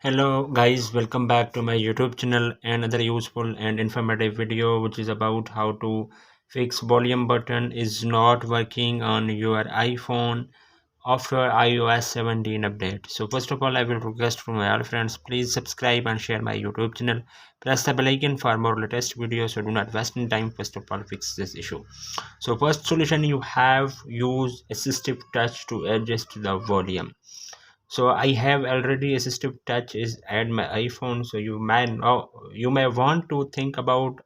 Hello guys, welcome back to my YouTube channel. Another useful and informative video which is about how to fix volume button is not working on your iPhone after iOS 17 update. So first of all, I will request from my all friends, please subscribe and share my YouTube channel. Press the bell icon for more latest videos, so do not waste any time. First of all, fix this issue. So first solution, you have use assistive touch to adjust the volume. So I have already assistive touch is at my iPhone, so you may want to think about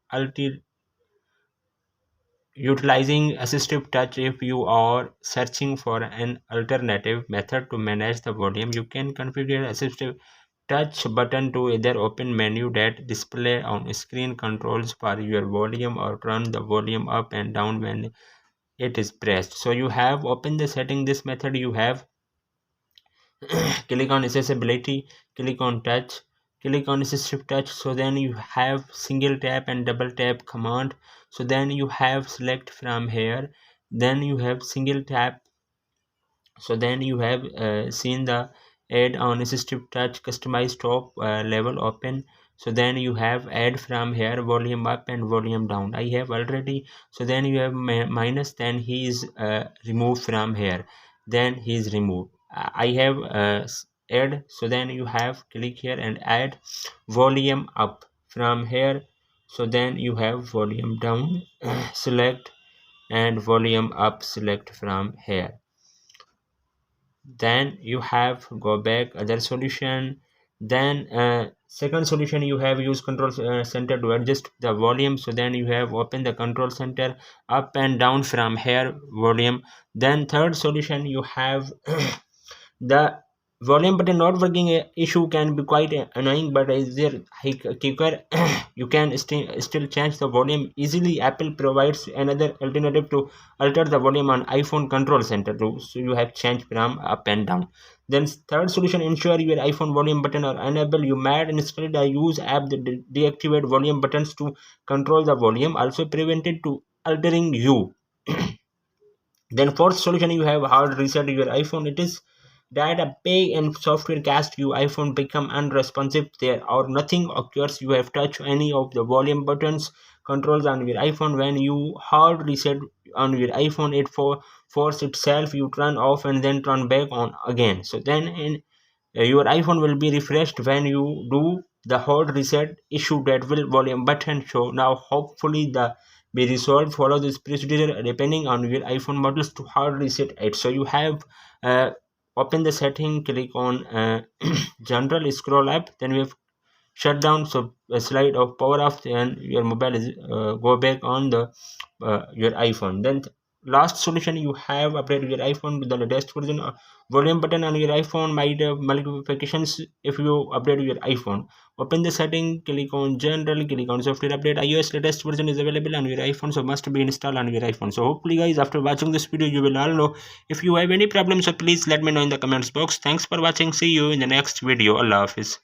utilizing assistive touch. If you are searching for an alternative method to manage the volume, you can configure assistive touch button to either open menu that display on screen controls for your volume or turn the volume up and down when it is pressed. So you have open the setting. This method you have click on accessibility, click on touch, click on assistive touch. So then you have single tap and double tap command. So then you have select from here, then you have single tap. So then you have seen the add on assistive touch customize top level open. So then you have add from here volume up and volume down. I have already. So then you have minus, then he is removed from here, then he is removed. I have add. So then you have click here and add volume up from here. So then you have volume down select, and volume up select from here. Then you have go back other solution. Then second solution, you have use control center to adjust the volume. So then you have open the control center up and down from here volume. Then third solution, you have the volume button not working issue can be quite annoying, but is there kicker? You can still change the volume easily. Apple provides another alternative to alter the volume on iPhone control center too, so you have change from up and down. Then third solution, ensure your iPhone volume button are enabled. You might instead use app that deactivate volume buttons to control the volume, also prevented to altering you. Then fourth solution, you have hard reset your iPhone. It is that a big and software cast your iPhone become unresponsive there or nothing occurs. You have touched any of the volume buttons controls on your iPhone. When you hard reset on your iPhone, it force itself you turn off and then turn back on again. So then in your iPhone will be refreshed when you do the hard reset issue that will volume button. So now hopefully the be resolved. Follow this procedure depending on your iPhone models to hard reset it. So you have open the setting, click on general, scroll up, then we have shut down. So a slide of power off and your mobile is go back on the your iPhone. Then last solution, you have upgrade your iPhone with the latest version. Volume button on your iPhone might have modifications. If you upgrade your iPhone, open the setting, click on general, click on software update. iOS latest version is available on your iPhone, so must be installed on your iPhone. So hopefully guys, after watching this video, you will all know. If you have any problems, so please let me know in the comments box. Thanks for watching. See you in the next video. Allah Hafiz.